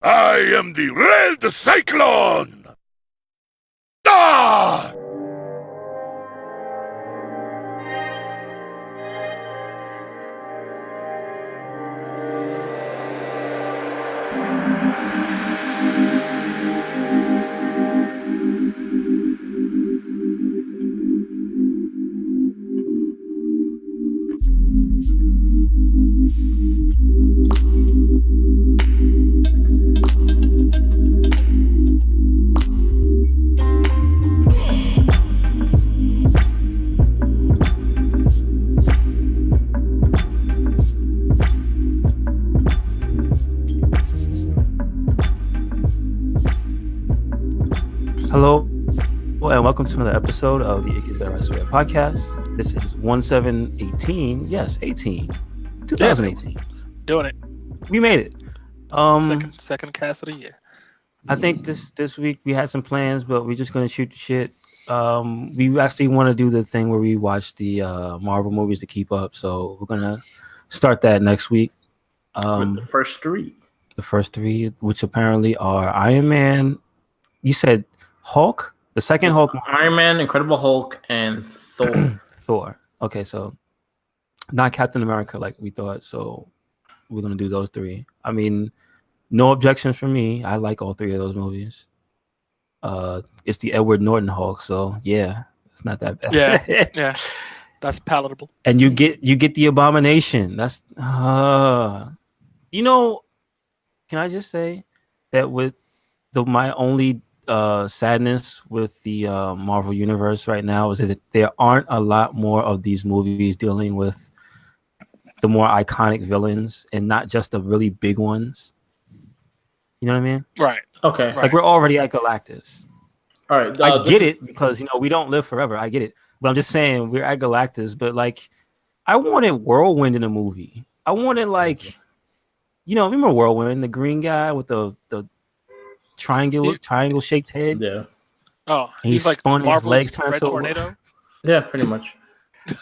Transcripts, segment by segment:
I am the Red Cyclone! Ah! Hello, and welcome to another episode of the Icky's Better I Swear podcast. This is 1718. Yes, 2018. Doing it. We made it. Second cast of the year. I think this week we had some plans, but we're just gonna shoot the shit. We actually want to do the thing where we watch the Marvel movies to keep up, so we're gonna start that next week. With the first three, Which apparently are Iron Man. You said Hulk, the second Hulk, Iron Man, Incredible Hulk, and Thor. Thor. Okay, so not Captain America like we thought. So we're gonna do those three. I mean, no objections from me. I like all three of those movies. It's the Edward Norton Hulk, so yeah, it's not that bad. Yeah, that's palatable. And you get the Abomination. That's can I just say that with my only sadness with the Marvel universe right now is that there aren't a lot more of these movies dealing with the more iconic villains and not just the really big ones. You know what I mean? Right. Okay. Like we're already at Galactus. All right. I get it because we don't live forever. I get it, but I'm just saying we're at Galactus. But like, I wanted Whirlwind in a movie. I wanted remember Whirlwind, the green guy with the triangle shaped head. Yeah. Oh, and he's like spun his leg turned Red Tornado. Yeah, pretty much.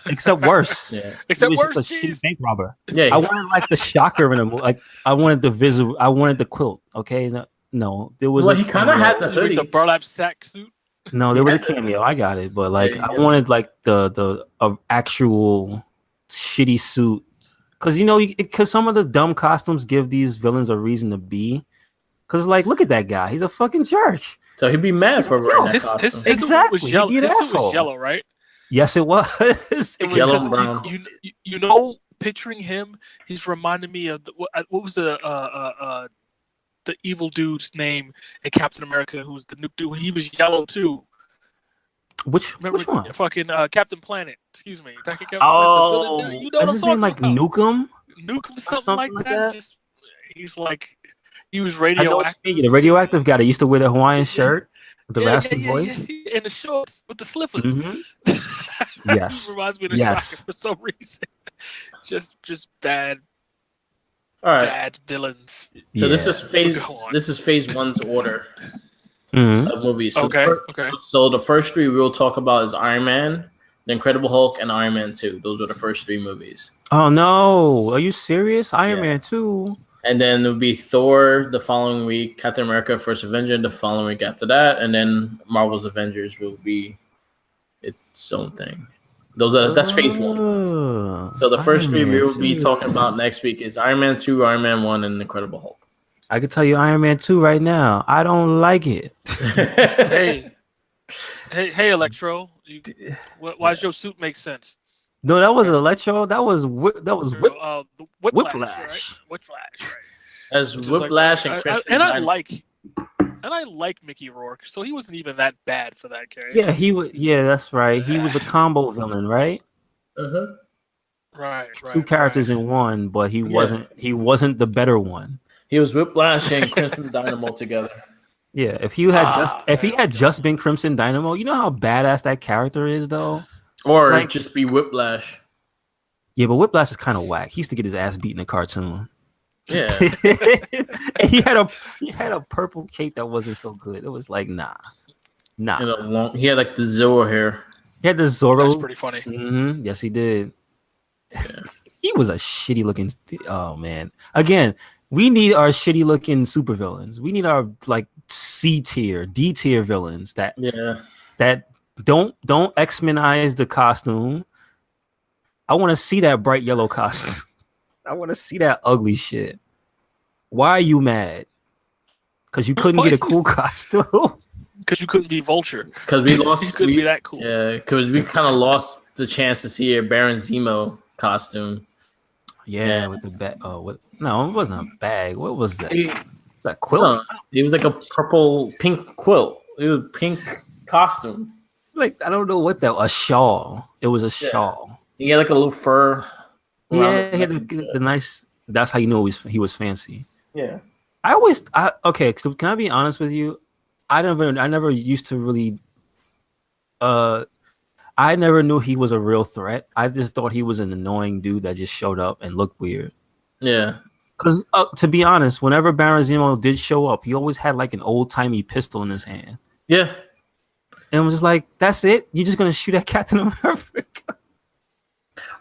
Except worse. Yeah. Except he was worse. Just a shitty bank robber. Yeah. I wanted like the shocker in a movie. Like I wanted the quilt. Okay. No, there was. Well, he kind of had the hoodie. With the burlap sack suit. No, there was a cameo. I got it, but like I wanted like the actual shitty suit because some of the dumb costumes give these villains a reason to be. Because like, look at that guy. He's a fucking jerk. So he'd be mad for wearing that costume. His exactly. was yellow. His suit was yellow, right? Yes, it was. Yellow and brown. Picturing him, he's reminding me of what was the evil dude's name in Captain America, who's the nuke dude. He was yellow too. Which one? Fucking Captain Planet. Excuse me. Is What his name like Nukem? Nukem, something like that. Just he was radioactive. The radioactive guy that used to wear the Hawaiian shirt with the raspy voice and the shorts with the slippers. Mm-hmm. Yes, he reminds me of the Shocker for some reason. just bad. All right. Bad villains. So this is phase one's order of movies. So okay. So the first three we'll talk about is Iron Man, The Incredible Hulk, and Iron Man 2. Those were the first three movies. Oh no, are you serious? Iron Man 2. And then it would be Thor the following week, Captain America First Avenger the following week after that, and then Marvel's Avengers will be its own thing. That's phase one. So the first three we will be talking about next week is Iron Man 2, Iron Man 1, and Incredible Hulk. I can tell you Iron Man 2 right now. I don't like it. Hey, Electro. Why does your suit make sense? No, that wasn't Electro. That was Whiplash. Whiplash, right? As Whiplash and Crimson. I like Mickey Rourke, so he wasn't even that bad for that character. Yeah, he was. Yeah, that's right. He was a combo villain, right? Right. Two characters in one, but he wasn't. He wasn't the better one. He was Whiplash and Crimson Dynamo together. Yeah, if he had just been Crimson Dynamo, you know how badass that character is, though. Or just be Whiplash. Yeah, but Whiplash is kind of whack. He used to get his ass beat in a cartoon. Yeah. And he had a purple cape that wasn't so good. It was like nah. He had like the Zorro hair. He had the Zorro. That's pretty funny. Mm-hmm. Yes, he did. Yeah. He was a shitty looking. Oh man! Again, We need our shitty looking supervillains. We need our like C tier, D tier villains that don't X-Menize the costume. I want to see that bright yellow costume. I want to see that ugly shit. Why are you mad? Because you couldn't get a cool costume. Because you couldn't be Vulture. Because we lost. You couldn't be that cool. Yeah, because we kind of lost the chance to see a Baron Zemo costume. Yeah, with the bag. Oh, what? No, it wasn't a bag. What was that? Was that quilt? No, it was like a pink quilt. It was a pink costume. Like, I don't know what that. A shawl. It was a shawl. He had like a little fur. Yeah, he had the nice. That's how you know he was fancy. Yeah. Okay. So can I be honest with you? I never used to really. I never knew he was a real threat. I just thought he was an annoying dude that just showed up and looked weird. Yeah. Because to be honest, whenever Baron Zemo did show up, he always had like an old timey pistol in his hand. Yeah. And I was just like, "That's it? You're just gonna shoot at Captain America?"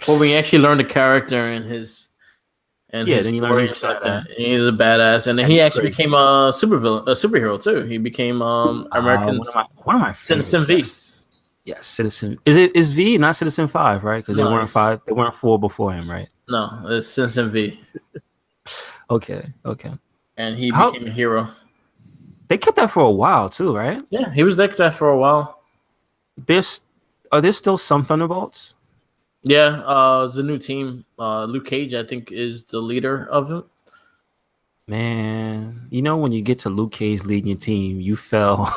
Well, we actually learned the character and his. And then you learn he's like that. He's a badass, and then he actually became a superhero too. He became American one of my Citizen V. Yes, Citizen. Is V not Citizen 5, right? Because they weren't 5. They weren't 4 before him, right? No, it's Citizen V. Okay. And he became a hero. They kept that for a while too, right? Yeah, he was like that for a while. Are there still some Thunderbolts? Yeah, it's a new team. Luke Cage, I think, is the leader of it. Man, you know when you get to Luke Cage leading your team, you fell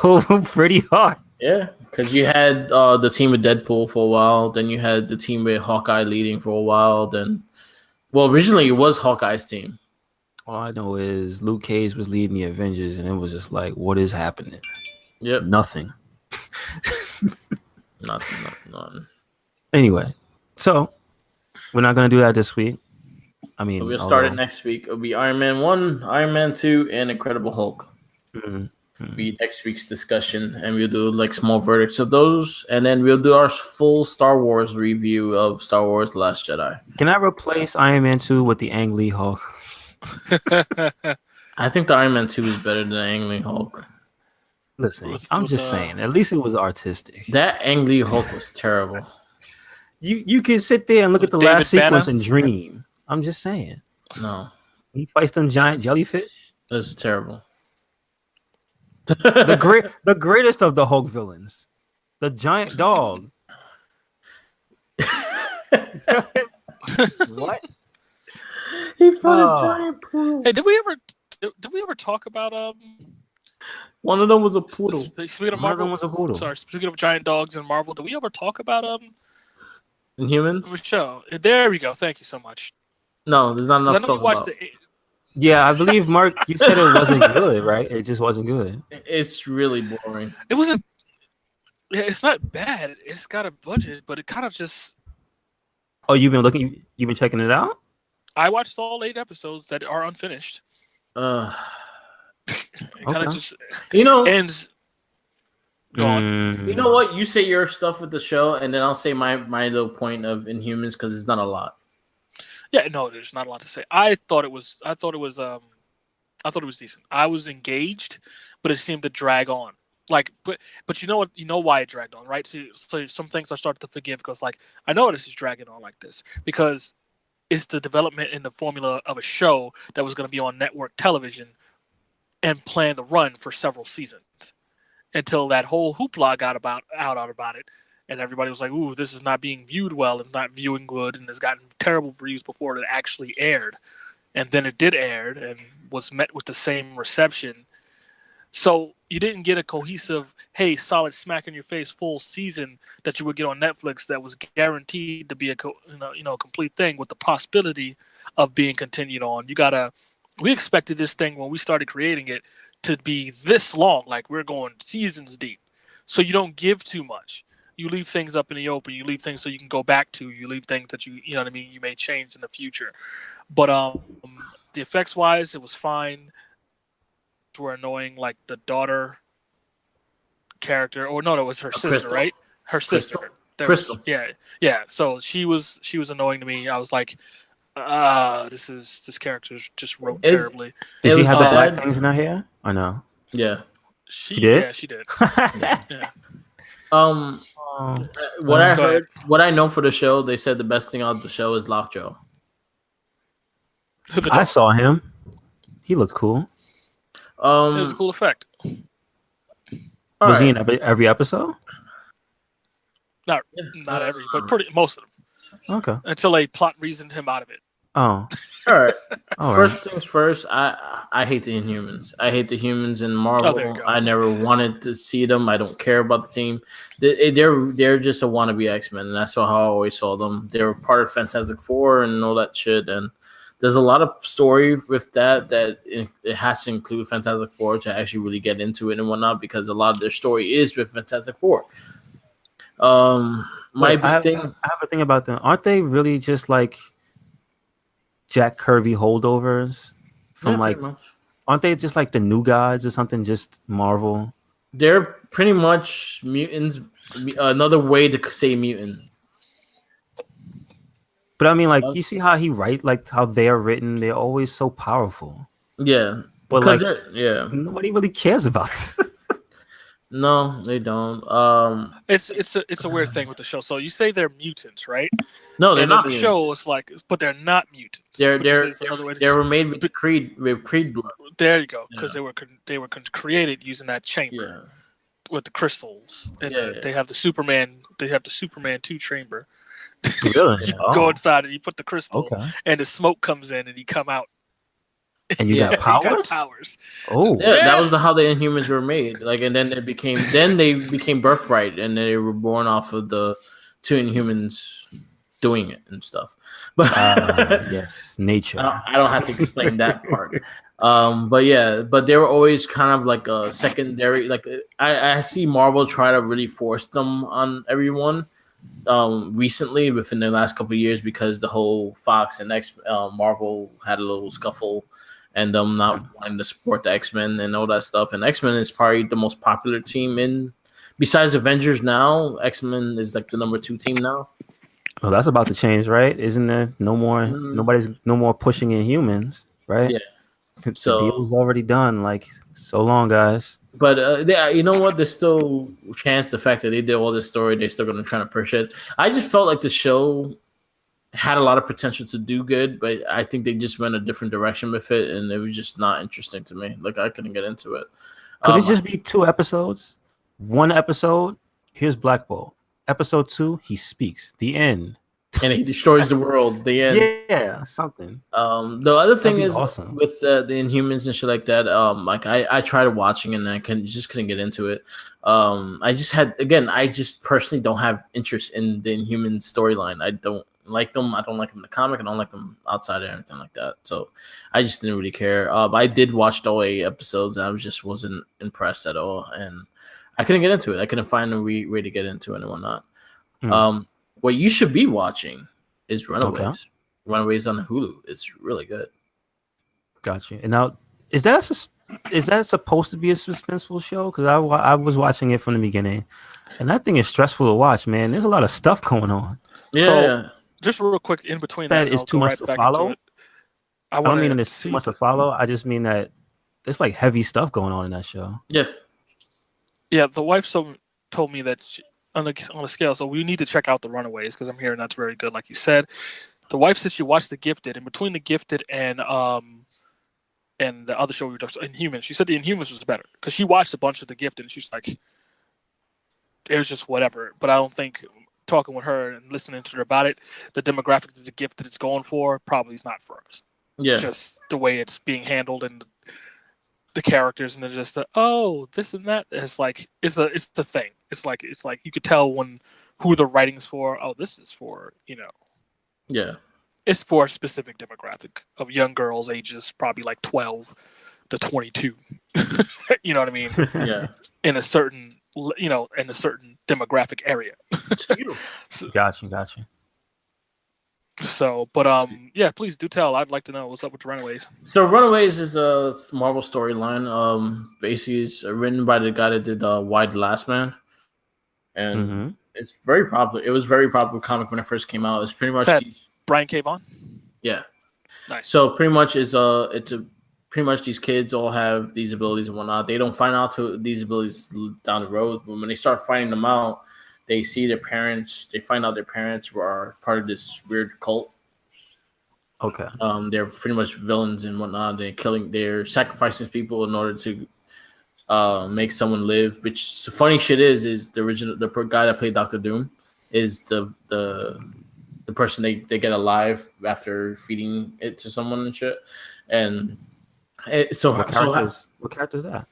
pretty hard. Yeah, because you had the team with Deadpool for a while, then you had the team with Hawkeye leading for a while. Then, originally it was Hawkeye's team. All I know is Luke Cage was leading the Avengers, and it was just like, what is happening? Yep, nothing. Nothing. Anyway, so we're not gonna do that this week. I mean, we'll start it next week. It'll be Iron Man 1, Iron Man 2, and Incredible Hulk. Mm-hmm. Be next week's discussion, and we'll do like small verdicts of those, and then we'll do our full Star Wars review of Star Wars: The Last Jedi. Can I replace Iron Man 2 with the Ang Lee Hulk? I think the Iron Man 2 is better than Ang Lee Hulk. Listen, I'm just saying. At least it was artistic. That Ang Lee Hulk was terrible. You can sit there and look at the last sequence and dream. I'm just saying. No, he fights them giant jellyfish. That's terrible. the greatest of the Hulk villains, the giant dog. What? He fought a giant poodle. Hey, did we ever talk about One of them was a poodle. Speaking of Marvel, sorry. Speaking of giant dogs in Marvel, did we ever talk about Inhumans? Show? There we go. Thank you so much. No, there's not enough to talk about. Yeah, I believe, Mark, you said it wasn't good, right? It just wasn't good. It's really boring. It wasn't. Yeah, it's not bad. It's got a budget, but it kind of just. Oh, you've been checking it out? I watched all 8 episodes that are unfinished. It kind of just, ends. Go on. You know what? You say your stuff with the show, and then I'll say my little point of Inhumans because it's not a lot. Yeah, no, there's not a lot to say. I thought it was decent. I was engaged, but it seemed to drag on. Like, but you know what? You know why it dragged on, right? So some things I started to forgive because, like, I know this is dragging on like this because it's the development in the formula of a show that was going to be on network television and plan to run for several seasons until that whole hoopla got out about it. And everybody was like, ooh, this is not being viewed well and not viewing good and has gotten terrible reviews before it actually aired. And then it did air and was met with the same reception. So you didn't get a cohesive, hey, solid smack in your face full season that you would get on Netflix that was guaranteed to be a complete thing with the possibility of being continued on. We expected this thing when we started creating it to be this long, like we're going seasons deep. So you don't give too much. You leave things up in the open. You leave things so you can go back to. You leave things that you know what I mean, you may change in the future. But the effects wise, it was fine. Were annoying, like the daughter character, or no, it was her sister, Crystal. right? Her sister, Crystal. Yeah. So she was annoying to me. I was like, This character just wrote It's- terribly. Did It she was have the black bad. things in her hair? Or no? Yeah. She did? Yeah, she did. Yeah. Um, Oh, what I Go ahead. heard, what I know for the show, they said the best thing out the show is Lockjaw. The I dog. saw him. He looked cool. It was a cool effect. all Was he right. in every episode? Not every, but most of them. Okay. Until they plot reasoned him out of it. Oh, All right. all First right. things first, I hate the Inhumans. I hate the humans in Oh, Marvel. there you go. I never wanted to see them. I don't care about the team. They're just a wannabe X-Men, and that's how I always saw them. They were part of Fantastic Four and all that shit. And there's a lot of story with that it has to include Fantastic Four to actually really get into it and whatnot, because a lot of their story is with Fantastic Four. My Wait, big thing. I have a thing about them. Aren't they really just like Jack Kirby holdovers from Yeah, like? pretty much. Aren't they just like the New Gods or something? Just Marvel. They're pretty much mutants. Another way to say mutant. But I mean, like, you see how he write, like how they're written. They're always so powerful. Yeah, But because like, yeah, nobody really cares about it. no, they don't. It's a weird thing with the show. So you say they're mutants, right? No, they're And not in the mutants. show, it's like, but they're not mutants. They're which is another way to they were made with Creed blood. There you go, because Yeah. they were created using that chamber Yeah, with the crystals, and Yeah. they have the Superman 2 chamber. Really? You Oh, go inside and you put the crystal, okay. and the smoke comes in, and you come out. And you Yeah. got powers? You got powers. Oh, yeah, Yeah. that was how the Inhumans were made. Like, and then they became birthright, and they were born off of the two Inhumans doing it and stuff. But yes, nature. I don't have to explain that part. But yeah, but they were always kind of like a secondary. Like I see Marvel try to really force them on everyone. Recently, within the last couple of years, because the whole Fox and Marvel had a little scuffle, and them not wanting to support the X-Men and all that stuff. And X-Men is probably the most popular team besides Avengers now. X-Men is like the number 2 team now. Well, that's about to change, right? Isn't there no more? Nobody's no more pushing in humans, right? Yeah. The So- deal's already done. Like, so long, guys. But you know what? There's still chance. The fact that they did all this story, they're still going to try to push it. I just felt like the show had a lot of potential to do good, but I think they just went a different direction with it, and it was just not interesting to me. Like, I couldn't get into it. Could it just be 2 episodes? 1 episode, here's Black Bolt. Episode 2, he speaks. The end. And he destroys the world. The end. Yeah, something. The other thing That'd be is awesome. with the Inhumans and shit like that. Like I tried watching and I just couldn't get into it. I just personally don't have interest in the Inhuman storyline. I don't like them. I don't like them in the comic. I don't like them outside or anything like that. So I just didn't really care. I did watch all 8 episodes and I wasn't impressed at all. And I couldn't get into it. I couldn't find a way to get into it and whatnot. What you should be watching is Runaways. Okay. Runaways on Hulu. It's really good. Gotcha. And now, is that supposed to be a suspenseful show? Because I was watching it from the beginning, and that thing is stressful to watch, man. There's a lot of stuff going on. Yeah. So, just real quick in between That and is I'll too go much right to back follow? into it. I don't mean that it's too much to follow. I just mean that there's like heavy stuff going on in that show. Yeah. Yeah, the wife told me that on a scale, so we need to check out the Runaways because I'm hearing that's very good, like you said. The wife said she watched The Gifted, and between The Gifted and the other show we were talking about, Inhumans, she said the Inhumans was better because she watched a bunch of The Gifted, and she's like, it was just whatever. But I don't think talking with her and listening to her about it, the demographic that The Gifted it's going for probably is not for us. Yeah. Just the way it's being handled and the characters, and they're just this and that. It's like it's a thing. It's like you could tell who the writing's for. Oh, this is for Yeah. it's for a specific demographic of young girls ages probably like 12 to 22. You know what I mean? Yeah. In a certain demographic area. Gotcha. So, but yeah, please do tell. I'd like to know what's up with the Runaways. So Runaways is a Marvel storyline. Basically, it's written by the guy that did Why the Last Man, and it's very popular. It was very popular comic when it first came out. It's pretty much Is that Brian K. Vaughan? Yeah. Nice. So pretty much pretty much these kids all have these abilities and whatnot. They don't find out to these abilities down the road, but when they start finding them out, they see their parents. They find out their parents were part of this weird cult. Okay. They're pretty much villains and whatnot. They're sacrificing people in order to make someone live. Which the funny shit is the guy that played Doctor Doom is the person they get alive after feeding it to someone and shit. And What character is that?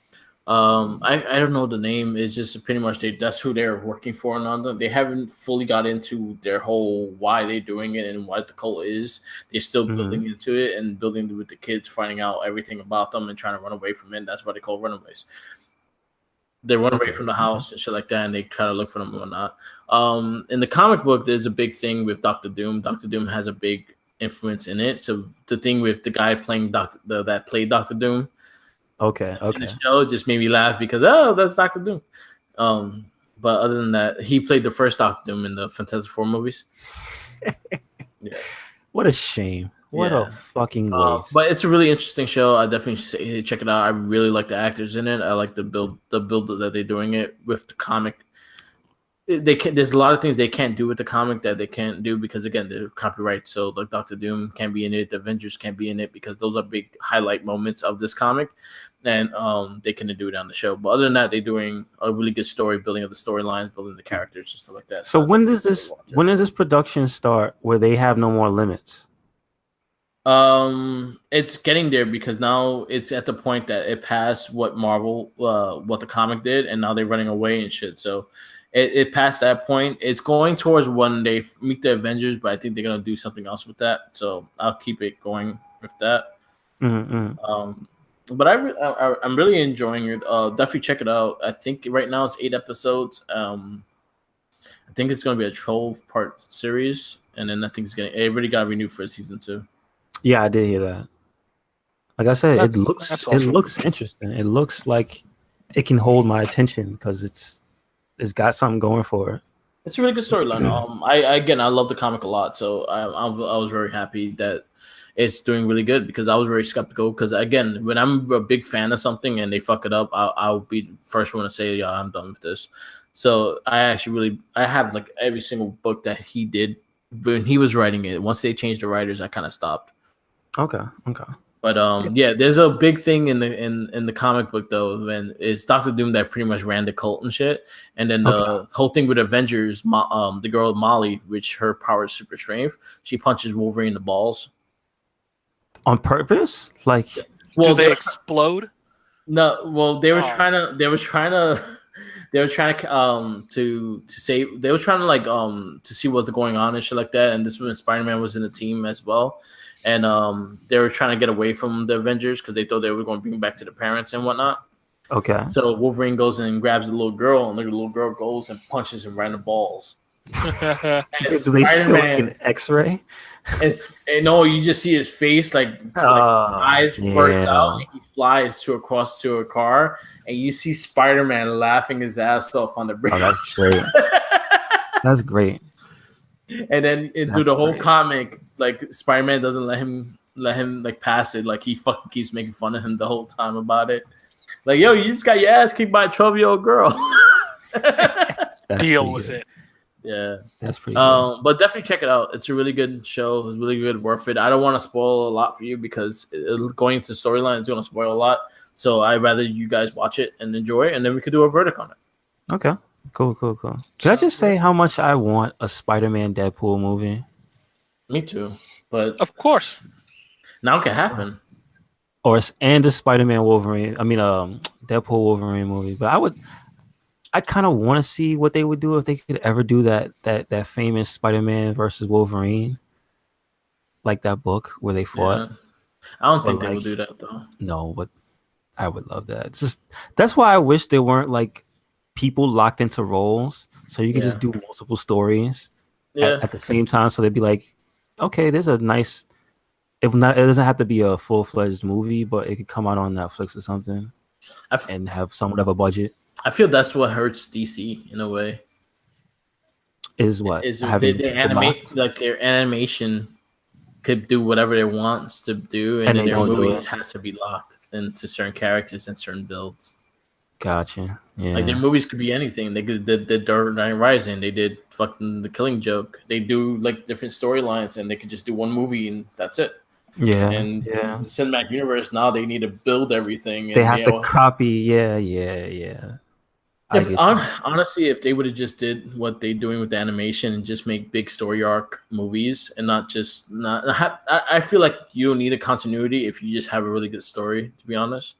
I don't know the name. It's just pretty much that's who they're working for and on them. They haven't fully got into their whole why they're doing it and what the cult is. They're still building into it and building with the kids, finding out everything about them and trying to run away from it. That's what they call runaways. They run away from the house and shit like that, and they try to look for them and whatnot. In the comic book, there's a big thing with Doctor Doom. Doctor Doom has a big influence in it. So the thing with the guy playing that played Doctor Doom, Okay. in the show just made me laugh because that's Doctor Doom. But other than that, he played the first Doctor Doom in the Fantastic Four movies. Yeah. What a shame. What a fucking waste. But it's a really interesting show. I definitely say check it out. I really like the actors in it. I like the build that they're doing it with the comic. There's a lot of things they can't do with the comic that they can't do because again they're copyright. So like Doctor Doom can't be in it, the Avengers can't be in it because those are big highlight moments of this comic, and they couldn't do it on the show. But other than that, they're doing a really good story building of the storylines, building the characters and stuff like that. So when does this production start where they have no more limits? It's getting there because now it's at the point that it passed what Marvel, what the comic did, and now they're running away and shit. So it passed that point. It's going towards when they meet the Avengers, but I think they're gonna do something else with that. So I'll keep it going with that. But I'm really enjoying it. Definitely check it out. I think right now it's 8 episodes. I think it's gonna be a 12-part series, and then I think it really got renewed for season 2. Yeah, I did hear that. Like I said, it looks awesome. interesting. It looks like it can hold my attention because it's got something going for it. It's a really good storyline. I love the comic a lot, so I was very happy that it's doing really good because I was very skeptical. Because again, when I'm a big fan of something and they fuck it up, I'll be the first one to say, "Yeah, I'm done with this." So I have like every single book that he did when he was writing it. Once they changed the writers, I kind of stopped. Okay. But there's a big thing in the comic book though, when it's Doctor Doom that pretty much ran the cult and shit, and then the whole thing with Avengers, the girl Molly, which her power is super strength, she punches Wolverine in the balls on purpose. Like, do they explode? No, well they were trying to see what's going on and shit like that, and this was when Spider-Man was in the team as well. And they were trying to get away from the Avengers because they thought they were going to bring back to the parents and whatnot. Okay. So Wolverine goes and grabs the little girl, and the little girl goes and punches him right in the balls. Do they show like an X-ray? No, you just see his face, eyes burst out, and he flies across to a car, and you see Spider-Man laughing his ass off on the bridge. Oh, that's great. That's great. And then through the whole comic, like Spider-Man doesn't let him like pass it. Like he fucking keeps making fun of him the whole time about it. Like, yo, you just got your ass kicked by a 12-year-old girl. Deal with it. Yeah, that's pretty good. But definitely check it out. It's a really good show. It's really good, worth it. I don't want to spoil a lot for you because going into the storyline is going to spoil a lot. So I'd rather you guys watch it and enjoy it, and then we could do a verdict on it. Okay. Cool. Can I just say how much I want a Spider-Man Deadpool movie? Me too. But of course, now it can happen. And the Spider-Man Wolverine. I mean, Deadpool Wolverine movie. But I kind of want to see what they would do if they could ever do that famous Spider-Man versus Wolverine, like that book where they fought. Yeah. I don't think they would do that though. No, but I would love that. It's just that's why I wish there weren't like people locked into roles, so you can just do multiple stories at the same time. So they'd be like, okay, there's a nice. It doesn't have to be a full-fledged movie, but it could come out on Netflix or something, and have somewhat of a budget. I feel that's what hurts DC in a way. Is what they animate like their animation could do whatever they wants to do, and And then they their don't do movies it. has to be locked into certain characters and certain builds. Gotcha. Yeah. Like their movies could be anything. They did the Dark Knight Rising. They did fucking The Killing Joke. They do like different storylines, and they could just do one movie and that's it. Yeah. And Yeah. the cinematic universe now they need to build everything. And They have to copy. Yeah. Honestly, if they would have just did what they're doing with the animation and just make big story arc movies and not just I feel like you don't need a continuity if you just have a really good story. To be honest.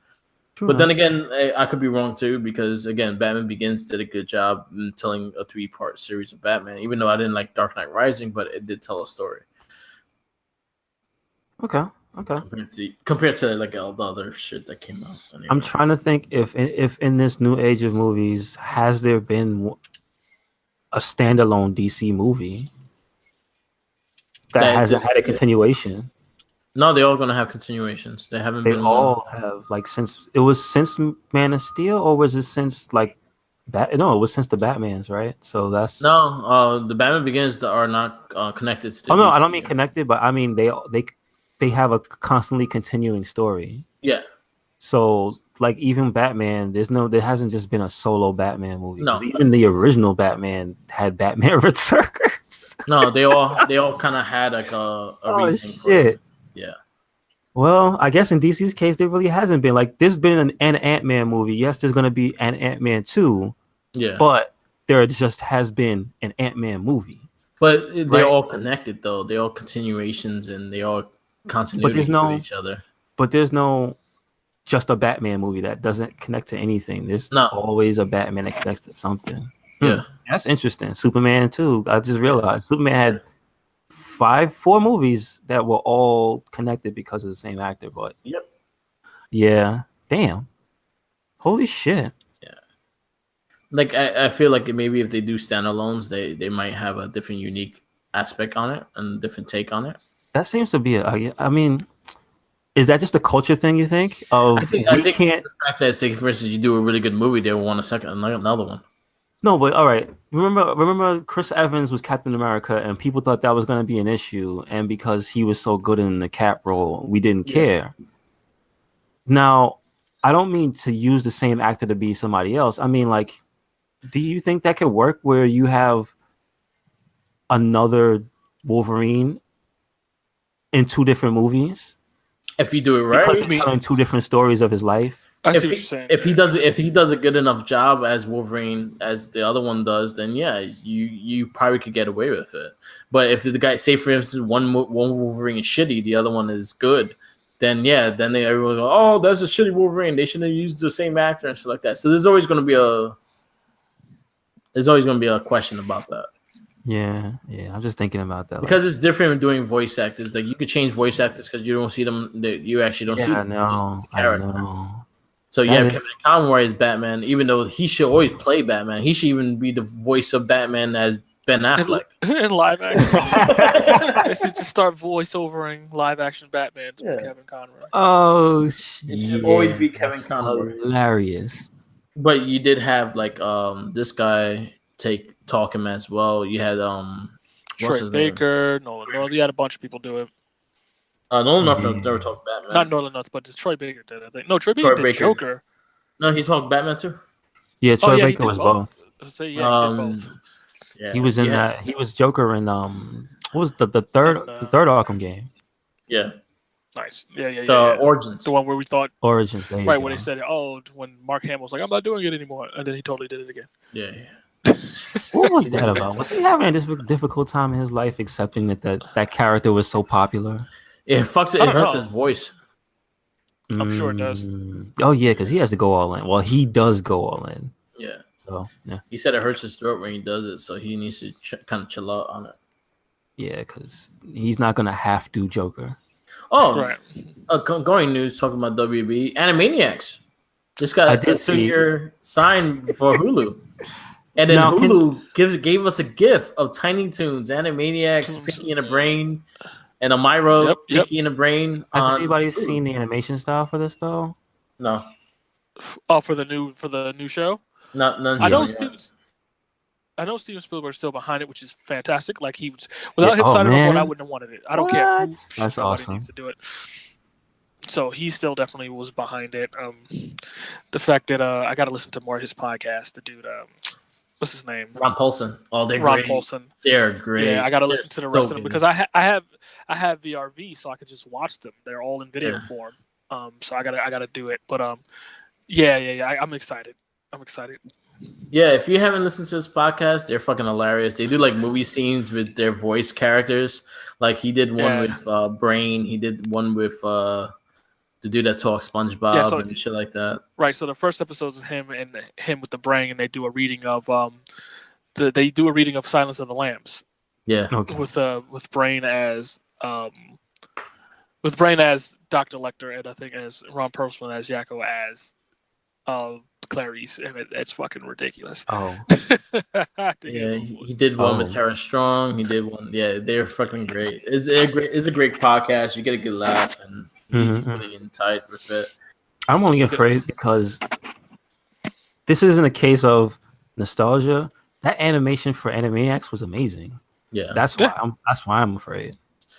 But then again, I could be wrong too because again, Batman Begins did a good job in telling a 3-part series of Batman. Even though I didn't like Dark Knight Rising, but it did tell a story. Okay. Compared to like all the other shit that came out. Anyway. I'm trying to think if in this new age of movies, has there been a standalone DC movie that hasn't had a continuation? No, they're all gonna have continuations. They haven't They been. all have like since Man of Steel, or was it since like that? No, it was since the Batmans, right? So that's no. The Batman Begins are not connected to. Oh no, I don't mean connected, but I mean they have a constantly continuing story. Yeah. So like even Batman, there hasn't just been a solo Batman movie. No. Even the original Batman had Batman Berserkers. No, they all kind of had like a reason. Shit. Yeah. Well, I guess in DC's case, there really hasn't been. Like, there's been an Ant-Man movie. Yes, there's going to be an Ant-Man 2. Yeah. But there just has been an Ant-Man movie. But they're all connected, though. They're all continuations and they all continuity to each other. But there's no just a Batman movie that doesn't connect to anything. There's always a Batman that connects to something. Yeah. That's interesting. Superman 2. I just realized Superman had 4 movies that were all connected because of the same actor, but yeah, damn, holy shit. Yeah, like I feel like maybe if they do standalones, they might have a different unique aspect on it and a different take on it. That seems to be I mean, is that just a culture thing, you think? I think the fact that, say for instance, you do a really good movie, they'll want another one. No, but all right. Remember, Chris Evans was Captain America, and people thought that was going to be an issue, and because he was so good in the Cap role, we didn't care. Now, I don't mean to use the same actor to be somebody else. I mean, like, do you think that could work where you have another Wolverine in 2 different movies? If you do it right, because he's telling 2 different stories of his life. I see what you're saying. If he does a good enough job as Wolverine as the other one does, then yeah, you probably could get away with it. But if the guy, say for instance, one Wolverine is shitty, the other one is good, then yeah, then everyone go, oh, that's a shitty Wolverine. They shouldn't have used the same actor and shit like that. So there's always going to be a question about that. Yeah, I'm just thinking about that because it's different when doing voice actors. Like you could change voice actors because you don't see them. You actually don't see them. I know. So Kevin Conroy is Batman, even though he should always play Batman. He should even be the voice of Batman as Ben Affleck in live action. They should just start voiceovering live action Batman with Kevin Conroy. Oh shit! It should always be Kevin Conroy. Hilarious. But you did have like this guy talk him as well. You had Troy Baker, Nolan North. You had a bunch of people do it. Nolan North never talked Batman. Not Nolan North, but Troy Baker did. I think. No, Troy Baker did Joker. No, he talked Batman too. Yeah, Troy Baker was both. So he did both. Yeah, he was in that. He was Joker in what was the third Arkham game? Yeah. Nice. Yeah. Origins. The one where we thought Origins. Right when they said, when Mark Hamill was like, I'm not doing it anymore, and then he totally did it again. Yeah. What was that about? Was he having a difficult time in his life accepting that character was so popular? It fucks it. It hurts his voice. I'm sure it does. Oh yeah, because he has to go all in. Well, he does go all in. Yeah. So yeah. He said it hurts his throat when he does it, so he needs to kind of chill out on it. Yeah, because he's not gonna have to Joker. Oh, right. Going news talking about WB Animaniacs. Just got a 2-year sign for Hulu. And then Hulu gave us a gift of Tiny Toons, Animaniacs, Pinky and the Brain, and a Myro, Pinky and the Brain. Has anybody seen the animation style for this though? No. Oh, for the new show? None. I know I know Steven Spielberg's still behind it, which is fantastic. Like without him signing on board, I wouldn't have wanted it. I don't care. That's awesome. Needs to do it. So he still definitely was behind it. The fact that I got to listen to more of his podcast. The dude, what's his name? Ron Paulson. Oh, they're Ron great. Paulson. They're great. Yeah, I got to listen to the rest of them because I have VRV, so I could just watch them. They're all in video form. So I gotta do it. But I'm excited. I'm excited. Yeah, if you haven't listened to this podcast, they're fucking hilarious. They do like movie scenes with their voice characters. Like he did one with Brain. He did one with the dude that talks SpongeBob and shit like that. Right. So the first episode is him with the Brain, and they do a reading of Silence of the Lambs. Yeah. Okay. With Brain as Dr. Lecter, and I think as Ron Perlman as Yakko as Clarice, and it's fucking ridiculous. Oh. Yeah, he did one with Tara Strong. He did one. Yeah, they're fucking great. It's a great podcast. You get a good laugh, and he's really in tight with it. I'm only afraid because this isn't a case of nostalgia. That animation for Animaniacs was amazing. Yeah, that's why I'm afraid.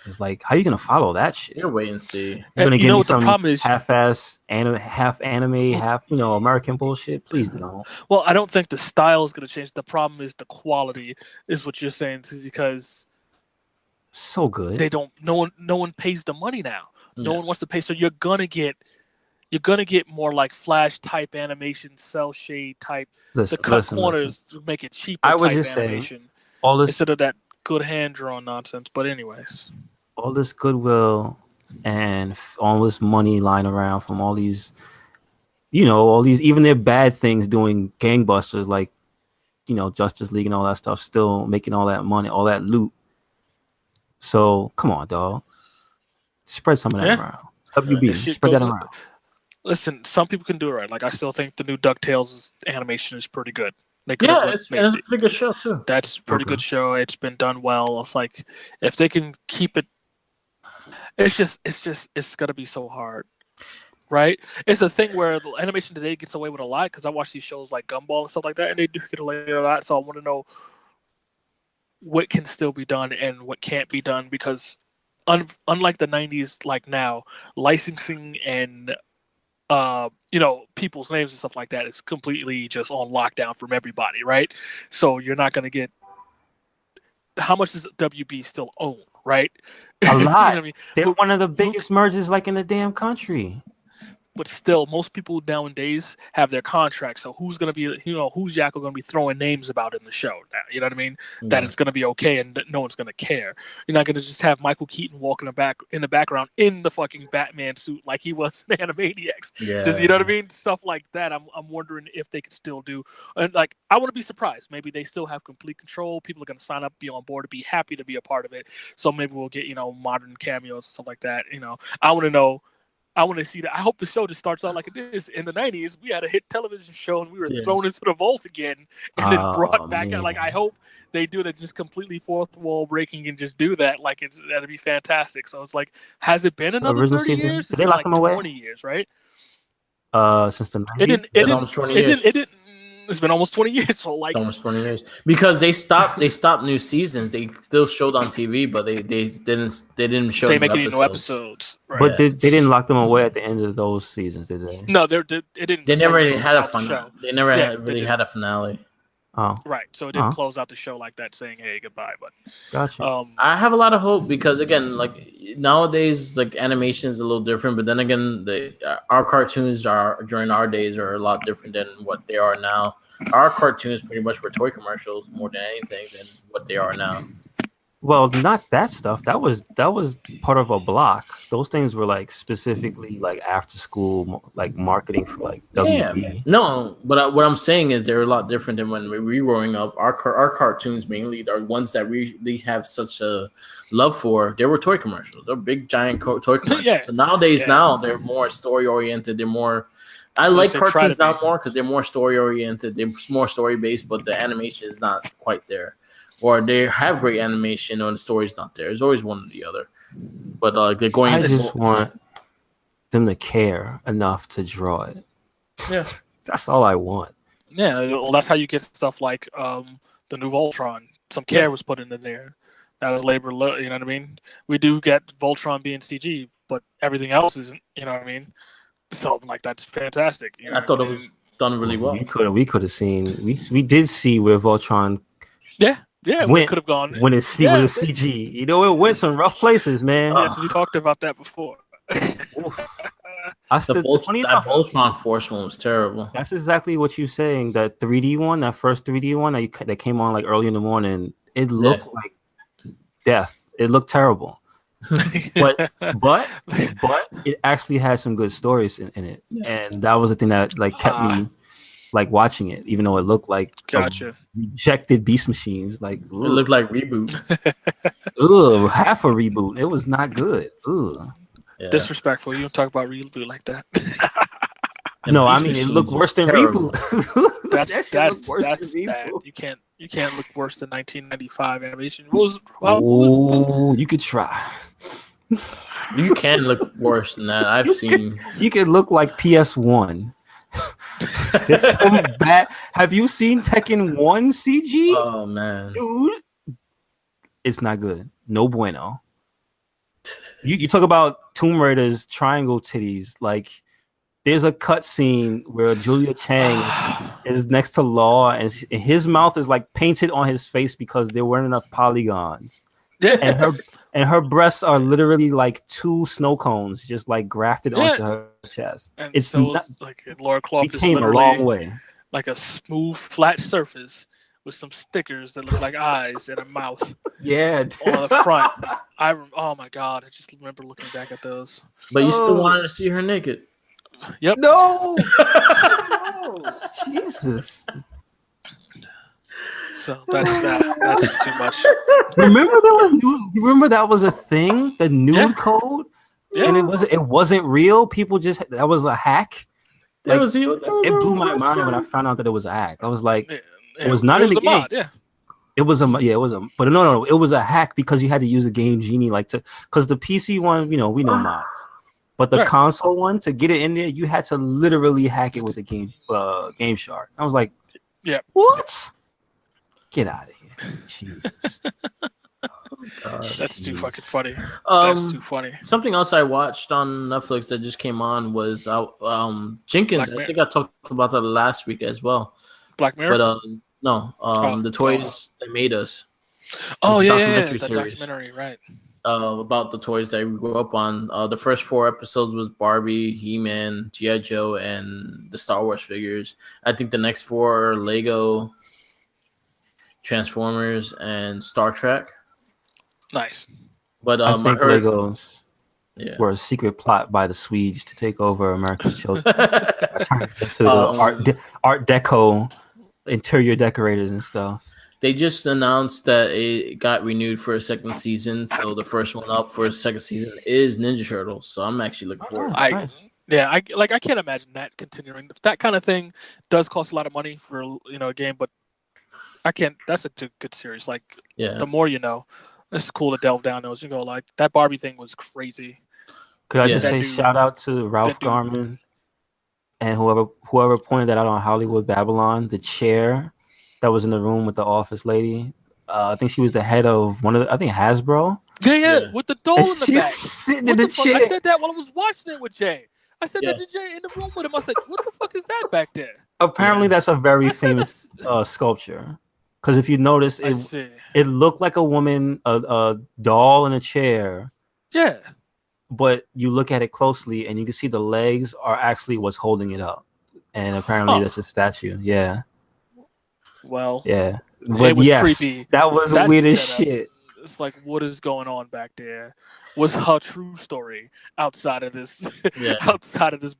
It's like, how are you gonna follow that shit? You're wait and see. You're gonna give me some half-ass, half anime, half American bullshit. Please don't. Well, I don't think the style is gonna change. The problem is the quality, is what you're saying, because so good. They don't. No one pays the money now. No one wants to pay. So you're gonna get more like Flash type animation, cell shade type. The cut corners to make it cheaper. I would just animation, say all this instead of that good hand drawn nonsense. But anyways. All this goodwill and all this money lying around from all these, all these, even their bad things doing gangbusters like, Justice League and all that stuff, still making all that money, all that loot. So come on, dog. Spread some of that around. WB, spread that around. Listen, some people can do it right. Like I still think the new DuckTales animation is pretty good. It's a pretty good show too. That's a pretty good show. It's been done well. It's like if they can keep it. It's gonna be so hard, right? It's a thing where the animation today gets away with a lot because I watch these shows like Gumball and stuff like that, and they do get away with a lot. So I want to know what can still be done and what can't be done because, unlike the '90s, like now, licensing and people's names and stuff like that is completely just on lockdown from everybody, right? So you're not gonna get. How much does WB still own, right? A lot. I mean? They're one of the biggest mergers like in the damn country. But still, most people nowadays have their contracts. So who's gonna be, who's Yakko gonna be throwing names about in the show? Now, you know what I mean? Yeah. That it's gonna be okay and no one's gonna care. You're not gonna just have Michael Keaton walking in the background in the fucking Batman suit like he was in Animaniacs. Yeah. Just what I mean? Stuff like that. I'm wondering if they could still do. And like, I wouldn't be surprised. Maybe they still have complete control. People are gonna sign up, be on board, to be happy to be a part of it. So maybe we'll get modern cameos and stuff like that. I want to know. I want to see that. I hope the show just starts out like it is. In the 90s, we had a hit television show and we were thrown into the vault again and then brought back out. Like, I hope they do that, just completely fourth wall breaking and just do that. Like, that'd be fantastic. So it's like, has it been another 30 years? Did they lock them away? 20 years, right? Since the 90s? It didn't. It's been almost 20 years. So like almost 20 years because they stopped new seasons. They still showed on TV, but they didn't show. They make any new episodes. Right. But they didn't lock them away at the end of those seasons, did they? No, it didn't. They never really had a finale. They never had a finale. Oh, right. So it didn't close out the show like that, saying "Hey, goodbye." But gotcha. I have a lot of hope because again, like nowadays, like animation is a little different. But then again, our cartoons during our days are a lot different than what they are now. Our cartoons pretty much were toy commercials more than anything than what they are now. Well, not that stuff. That was part of a block. Those things were like specifically like after school, like marketing for like WB. Yeah. No, but what I'm saying is they're a lot different than when we were growing up. Our cartoons mainly are ones that we have such a love for. They were toy commercials. They're big giant toy commercials. Yeah. So nowadays, they're more story oriented. They're more. I like cartoons now more because they're more story oriented. They're more story based, but the animation is not quite there. Or they have great animation, or the story's not there. There's always one or the other. But I just want them to care enough to draw it. Yeah, that's all I want. Yeah, well, that's how you get stuff like the new Voltron. Some care was put in there. That was labor. You know what I mean? We do get Voltron being CG, but everything else isn't. You know what I mean? Something like that's fantastic. You know I thought it was done really well. We could have seen. We did see where Voltron. Yeah, we could have gone when it's CG. You know, it went some rough places, man. Yes, we talked about that before. That Voltron Force one was terrible. That's exactly what you're saying. That 3D one, that first 3D one that came on like early in the morning, it looked like death. It looked terrible. but it actually had some good stories in it, and that was the thing that like kept me like watching it, even though it looked like rejected Beast Machines. Like it looked like reboot. Half a reboot. It was not good. Yeah. Disrespectful. You don't talk about reboot like that. No, I mean it looked worse than reboot. That's bad. You can't look worse than 1995 animation. You could try. You can look worse than that. I've seen. You could look like PS1. It's so bad. Have you seen Tekken 1 CG? Oh man, dude, it's not good. No bueno. You talk about Tomb Raider's triangle titties. Like, there's a cut scene where Julia Chang is next to Law, and his mouth is like painted on his face because there weren't enough polygons. Yeah, and her breasts are literally like 2 snow cones, just like grafted onto her chest. And it's so like Laura Croft came a long way, like a smooth, flat surface with some stickers that look like eyes and a mouth. Yeah, on the front. Oh my god, I just remember looking back at those. But you still wanted to see her naked. Yep. No. No. Jesus. So that's too much. Remember that was a thing, the nude code, and it wasn't real. People just that was a hack. Like, it blew my mind when I found out that it was a hack. I was like, it was not in the game. Mod, It was but no, it was a hack because you had to use a Game Genie because the PC one, we know mods, but the console one, to get it in there, you had to literally hack it with a Game Shark. I was like, what? Get out of here. Jesus. That's too fucking funny. That's too funny. Something else I watched on Netflix that just came on was Jenkins. I think I talked about that last week as well. Black Mirror? But no, the toys that made us. Oh yeah, the documentary, right? About the toys that we grew up on. The first 4 episodes was Barbie, He-Man, G.I. Joe, and the Star Wars figures. I think the next 4 are Lego, Transformers, and Star Trek. Nice. But I think Legos were a secret plot by the Swedes to take over America's children. Art Deco interior decorators and stuff. They just announced that it got renewed for a second season. So the first one up for a second season is Ninja Turtles. So I'm actually looking forward to it. Nice. I can't imagine that continuing. That kind of thing does cost a lot of money for a game, but I can't. That's a good series. Like, the more you know, it's cool to delve down those. You go like that Barbie thing was crazy. Could I just say shout out to Ralph Garman and whoever pointed that out on Hollywood Babylon, the chair that was in the room with the office lady. I think she was the head of Hasbro. Yeah, with the doll in the back. Sitting in the chair. I said that while I was watching it with Jay. I said that to Jay in the room with him. I said, what the fuck is that back there? Apparently, that's a very famous sculpture. Because if you notice, it looked like a woman, a doll in a chair. Yeah. But you look at it closely, and you can see the legs are actually what's holding it up. And apparently, that's a statue. Yeah. Well. Yeah. But it was creepy. That was weird as shit. It's like, what is going on back there? Was her true story outside of this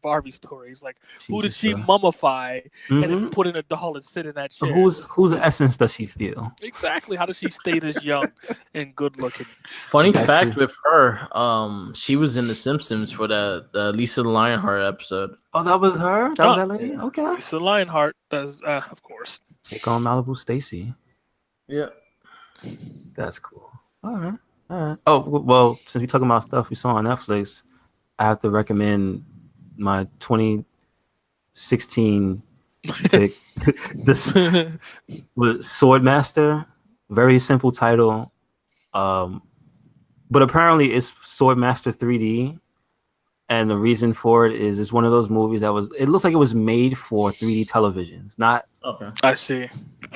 Barbie story? It's like, who did she mummify and then put in a doll and sit in that chair? Whose essence does she steal? Exactly. How does she stay this young and good looking? Funny fact with her, she was in The Simpsons for the Lisa Lionheart episode. Oh, that was her? That was that lady? Okay. Lisa Lionheart does, of course. Take on Malibu Stacy. Yeah. That's cool. All right. Oh, well, since we're talking about stuff we saw on Netflix, I have to recommend my 2016 pick. This was Swordmaster. Very simple title. But apparently it's Swordmaster 3D. And the reason for it is it's one of those movies that it looks like it was made for 3D televisions, not I see.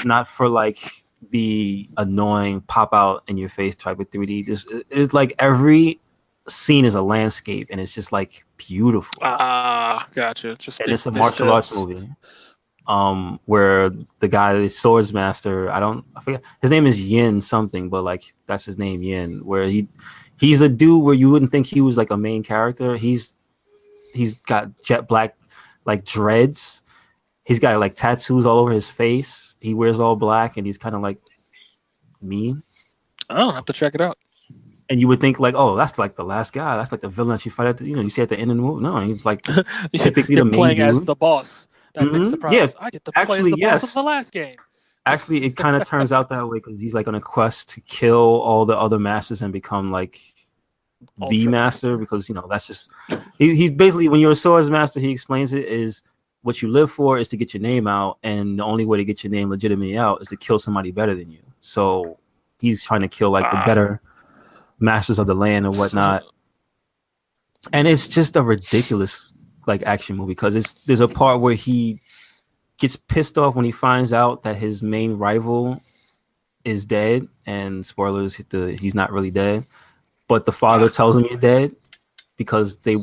not for like the annoying pop out in your face type of 3D. It's like every scene is a landscape and it's just like beautiful. Gotcha. Just and it's a martial arts movie. Where the guy, the Swordsmaster, I forget his name is Yin something, but like that's his name, Yin, where he's a dude where you wouldn't think he was like a main character. He's got jet black like dreads. He's got like tattoos all over his face. He wears all black and he's kind of like mean. I'll have to check it out. And you would think like, oh, that's like the last guy. That's like the villain that you fight at the, you see at the end of the movie. No, he's like typically the main playing dude. as the boss. That makes the problem. Yeah, I get to play as the boss of the last game. Actually, it kind of turns out that way because he's like on a quest to kill all the other masters and become like the master. Because that's just he's basically, when you're a swords master, he explains it is what you live for is to get your name out, and the only way to get your name legitimately out is to kill somebody better than you. So he's trying to kill like the better masters of the land and whatnot. And it's just a ridiculous like action movie because there's a part where he gets pissed off when he finds out that his main rival is dead, and spoilers, he's not really dead, but the father tells him he's dead because they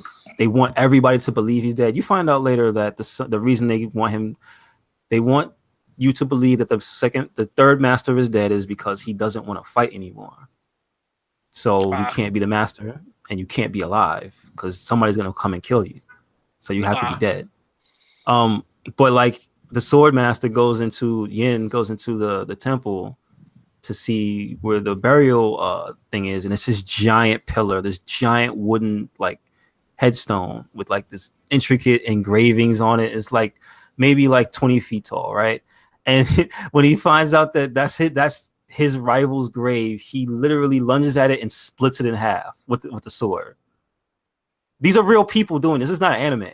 want everybody to believe he's dead. You find out later that the reason they want you to believe that the third master is dead is because he doesn't want to fight anymore. So you can't be the master and you can't be alive because somebody's gonna come and kill you. So you have to be dead. But like the sword master Yin goes into the temple to see where the burial thing is, and it's this giant pillar, this giant wooden like headstone with like this intricate engravings on it. It's like maybe like 20 feet tall, right? And when he finds out that that's his rival's grave, he literally lunges at it and splits it in half with the sword. These are real people doing this. It's not an anime.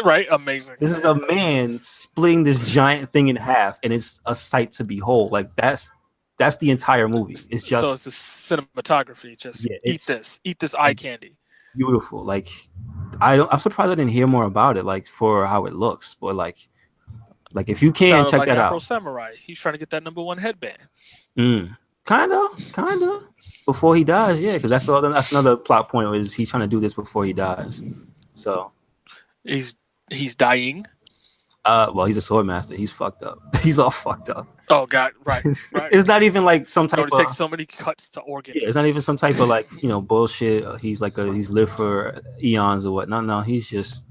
Right? Amazing. This is a man splitting this giant thing in half, and it's a sight to behold. Like that's the entire movie. It's just so it's the cinematography. Just eat this eye candy. Beautiful. Like I'm surprised I didn't hear more about it. Like for how it looks, but like if you can check that Afro out. Samurai. He's trying to get that #1 headband. Kind of. Before he dies, yeah, because that's another plot point is he's trying to do this before he dies. So he's dying. Well, he's a sword master. He's fucked up. He's all fucked up. Oh God, right. It's not even like some type of. It takes so many cuts to organs. Yeah, it's not even some type of like bullshit. He's lived for eons or what. No, he's just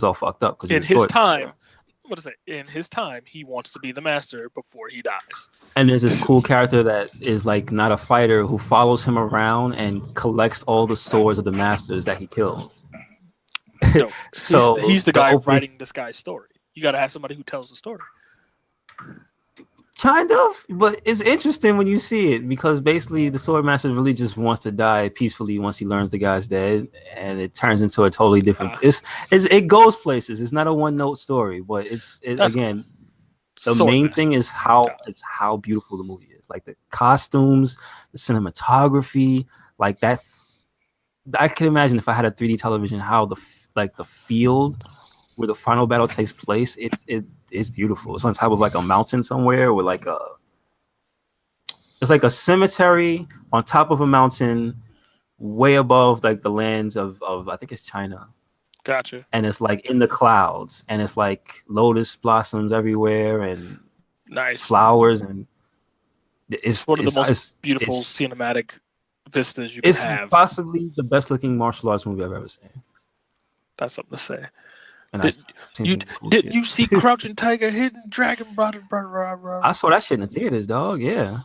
all fucked up because in his time. What is it? In his time, he wants to be the master before he dies. And there's this cool character that is like not a fighter who follows him around and collects all the swords of the masters that he kills. No, so he's the guy writing this guy's story. You got to have somebody who tells the story. Kind of, but it's interesting when you see it because basically the sword master really just wants to die peacefully once he learns the guy's dead, and it turns into a totally different. It goes places. It's not a one-note story, but again, cool. The main thing is how beautiful the movie is. Like the costumes, the cinematography, like that. I can imagine if I had a 3D television, how the field where the final battle takes place, it's beautiful. It's on top of like a mountain somewhere, with like it's like a cemetery on top of a mountain, way above like the lands of I think it's China. Gotcha. And it's like in the clouds, and it's like lotus blossoms everywhere, and nice flowers, and it's one of the most beautiful cinematic vistas you can have. It's possibly the best looking martial arts movie I've ever seen. That's something to say. And did you see Crouching Tiger, Hidden Dragon? I saw that shit in the theaters, dog. Yeah.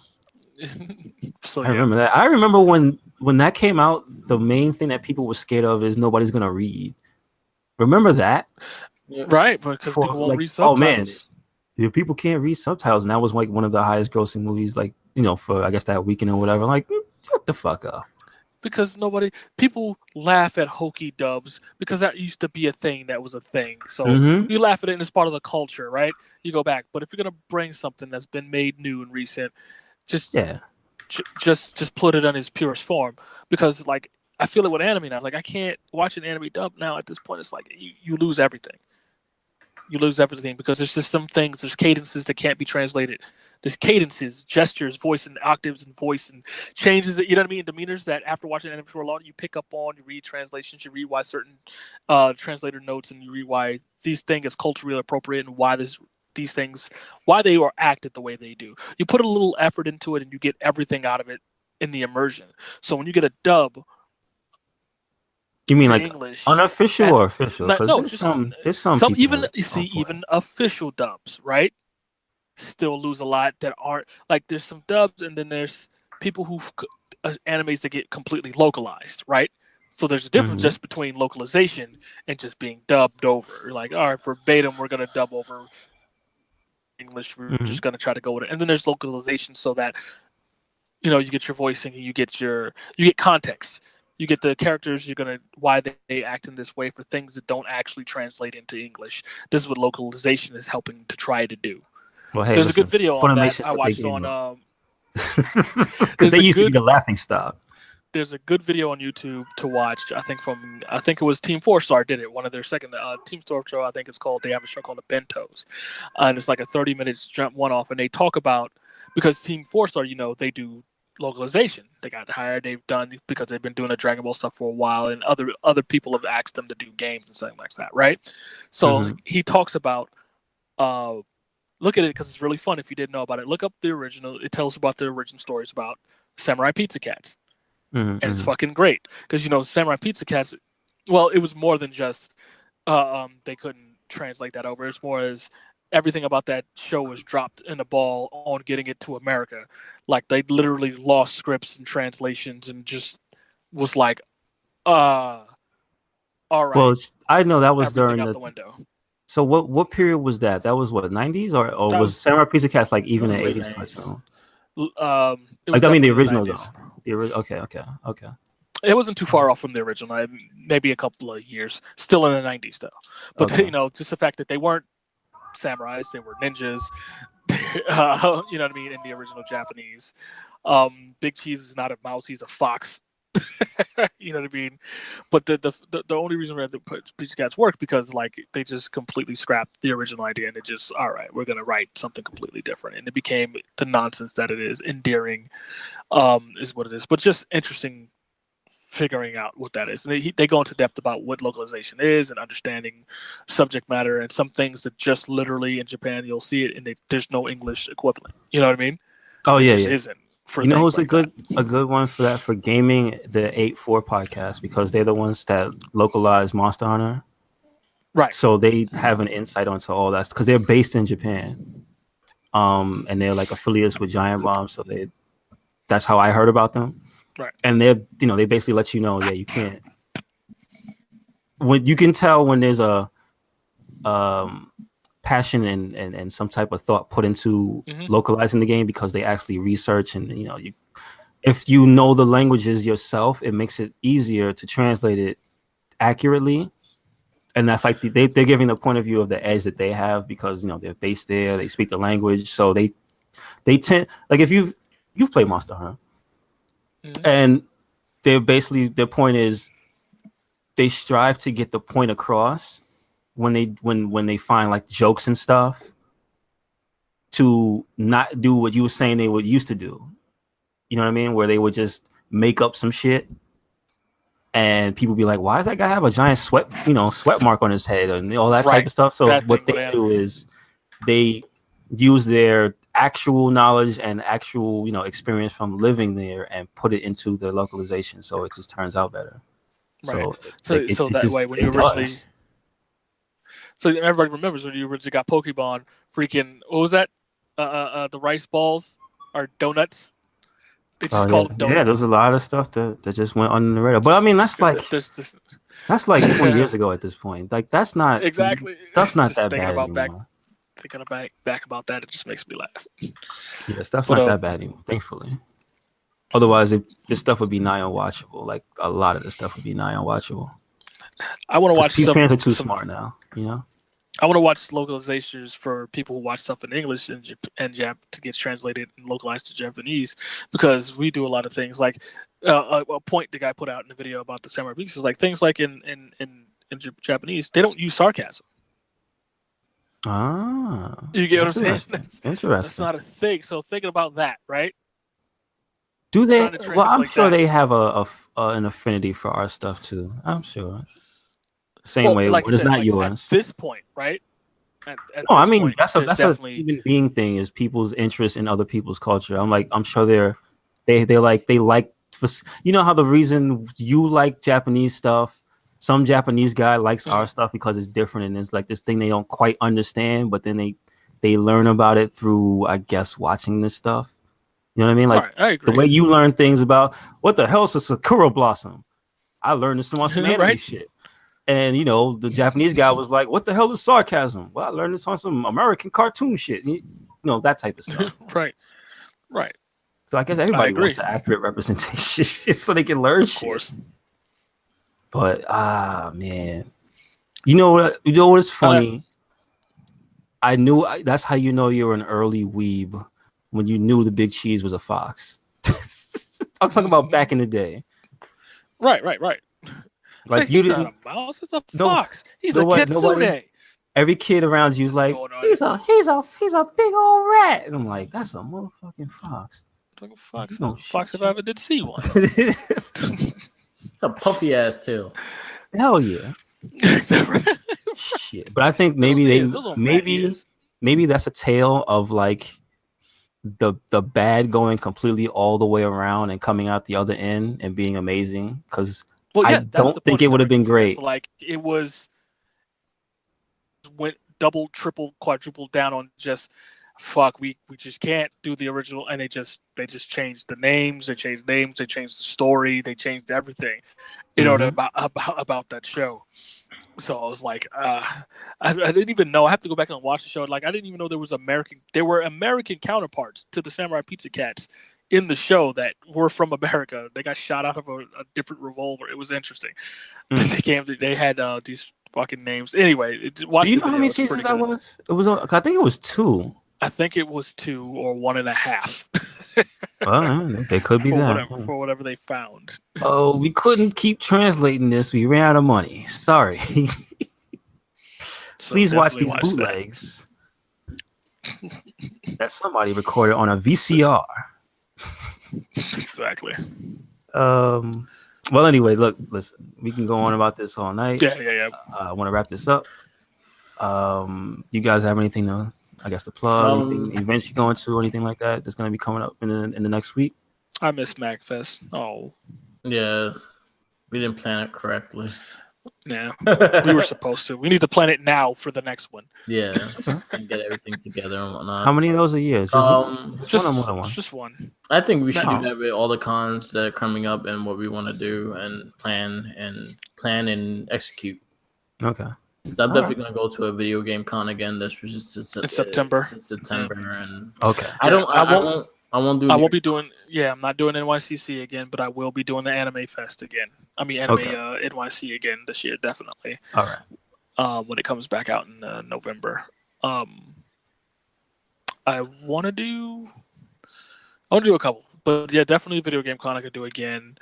So I remember that. I remember when that came out, the main thing that people were scared of is nobody's gonna read. Remember that? Right, because people won't read subtitles. Oh man, yeah, people can't read subtitles, and that was like one of the highest grossing movies, like for I guess that weekend or whatever. Like, shut the fuck up. because people laugh at hokey dubs because that used to be a thing that was a thing. So you laugh at it and it's part of the culture, right? You go back. But if you're gonna bring something that's been made new and recent, just put it on its purest form. Because like I feel it with anime now. Like I can't watch an anime dub now at this point. It's like you lose everything. You lose everything because there's just some things, there's cadences that can't be translated. There's cadences, gestures, voice and octaves and voice and changes, you know what I mean? Demeanors that after watching anime for a long, you pick up on, you read translations, you read why certain translator notes, and you read why these things is culturally appropriate and why these things, why they are acted the way they do. You put a little effort into it and you get everything out of it in the immersion. So when you get a dub, you mean like English, unofficial or official? Because no, there's some even you see even official dubs, right? Still lose a lot that aren't like there's some dubs and then there's people who animes that get completely localized, right? So there's a difference just between localization and just being dubbed over. Like, all right, verbatim, we're gonna dub over English. We're just gonna try to go with it. And then there's localization so that you get your voicing, you get context. You get the characters. Why they act in this way for things that don't actually translate into English. This is what localization is helping to try to do. Well, hey, there's a good video on that I watched on. They used to be the laughing stock. There's a good video on YouTube to watch. I think it was Team 4-Star did it. One of their second Team 4 show. I think it's called. They have a show called The Bentos, and it's like a 30 minutes jump one off, and they talk about because Team 4-Star, they do localization. They got hired. They've done because they've been doing the Dragon Ball stuff for a while, and other people have asked them to do games and something like that, right? So he talks about look at it because it's really fun. If you didn't know about it, look up the original. It tells about the origin stories about Samurai Pizza Cats, and it's fucking great because Samurai Pizza Cats. Well, it was more than just they couldn't translate that over. It's more as everything about that show was dropped in the ball on getting it to America. Like they literally lost scripts and translations and just was like, all right. Well, I know that was everything during out the window. So what period was that? That was what, 90s or was Samurai Pizza Cats like even an 80s cartoon? The original though. Okay. It wasn't too far off from the original. Maybe a couple of years. Still in the 90s though. But just the fact that they weren't samurais, they were ninjas. You know what I mean? In the original Japanese, Big Cheese is not a mouse; he's a fox. You know what I mean? But the only reason we had to put Pizza Cats worked because like they just completely scrapped the original idea and it just all right, we're gonna write something completely different, and it became the nonsense that it is. Endearing, is what it is, but just interesting figuring out what that is. And they go into depth about what localization is and understanding subject matter and some things that just literally in Japan you'll see it and there's no English equivalent. You know what I mean? Oh yeah, Isn't. Who's like a good one for that for gaming? The 8-4 podcast, because they're the ones that localize Monster Hunter, right? So they have an insight onto all that because they're based in Japan, and they're like affiliates with Giant Bomb. So that's how I heard about them, right? And they basically let you know, yeah, you can't. When you can tell when there's a passion and some type of thought put into localizing the game because they actually research and if you know the languages yourself, it makes it easier to translate it accurately. And that's like they're giving the point of view of the edge that they have because they're based there, they speak the language, so they tend, like if you've played Monster Hunter, and they're basically, their point is they strive to get the point across when they find like jokes and stuff to not do what you were saying they would used to do. You know what I mean? Where they would just make up some shit and people be like, why does that guy have a giant sweat mark on his head and all that type of stuff? So what they do is they use their actual knowledge and actual, experience from living there and put it into the localization. So it just turns out better. Right. So that way when you originally... So everybody remembers when you originally got Pokemon, freaking, what was that? The rice balls or donuts? They just called them donuts. Yeah, there's a lot of stuff that just went under the radar. But I mean, that's like that's like 20 years ago at this point. Like that's not exactly stuff's not just that bad anymore. Thinking back about that, it just makes me laugh. Yeah, stuff's not that bad anymore, thankfully. Otherwise, this stuff would be nigh unwatchable. Like a lot of this stuff would be nigh unwatchable. I want to watch some. Fans are too some smart now. You know. I want to watch localizations for people who watch stuff in English and Jap to get translated and localized to Japanese, because we do a lot of things like a point the guy put out in the video about the Samurai Beats is like things like in Japanese they don't use sarcasm. Ah, You get what I'm saying? Interesting. That's not a thing. So thinking about that, right? Do they? Trying to Well, I'm like sure that. they have an affinity for our stuff too. I'm sure. Same way, like but it's said, not like yours. At this point, right? At No, I this mean point, that's there's a definitely human being thing is people's interest in other people's culture. I'm sure they like you know how the reason you like Japanese stuff, some Japanese guy likes our stuff because it's different and it's like this thing they don't quite understand, but then they learn about it through, I guess, watching this stuff. You know what I mean? Like right, I agree. the way you learn things about what the hell is a sakura blossom. I learned this on some anime Right. shit. And, you know, the Japanese guy was like, what the hell is sarcasm? Well, I learned this on some American cartoon shit. You know, that type of stuff. Right. So I guess everybody wants an accurate representation so they can learn shit. Of course. But, man. You know what is funny? I knew that's how you know you're an early weeb, when you knew the big cheese was a fox. I'm talking about back in the day. Right. Like he's not a mouse, it's a fox. He's a kitsune. Every kid around you is like, he's a big old rat. And I'm like, that's a motherfucking fox. Fox. No fox if I ever did see one. A puffy ass tail. Hell yeah. Shit. But I think maybe maybe that's a tale of like the bad going completely all the way around and coming out the other end and being amazing, because I don't think it would have been great. Like it went double, triple, quadruple down on just fuck. We just can't do the original, and they just changed the names. They changed the story. They changed everything in order about that show. So I was like, I didn't even know. I have to go back and watch the show. Like I didn't even know there were American counterparts to the Samurai Pizza Cats in the show that were from America. They got shot out of a different revolver. It was interesting. They had these fucking names. Anyway, do you know how many seasons that was? It was. I think it was 2. I think it was 2 or 1.5. Well, they could be for whatever they found. Oh, we couldn't keep translating this. We ran out of money. Sorry. Please watch these bootlegs that somebody recorded on a VCR. Exactly. Well, anyway, listen. We can go on about this all night. Yeah. I want to wrap this up. You guys have anything to plug? Anything, events you're going to, or anything like that that's going to be coming up in the next week? I miss MagFest. Oh, yeah, we didn't plan it correctly. Yeah, we were supposed to. We need to plan it now for the next one. Yeah, and get everything together and whatnot. How many of those a year? Just one. I think we should do that with all the cons that are coming up and what we want to do and plan and execute. Okay. So I'm definitely gonna go to a video game con again. This was just in September. And okay. I won't do. I won't be doing. Yeah, I'm not doing NYCC again, but I will be doing the Anime Fest again. I mean, NYC again this year, definitely. All right. When it comes back out in November, I want to do a couple, but yeah, definitely a video game con I could do again.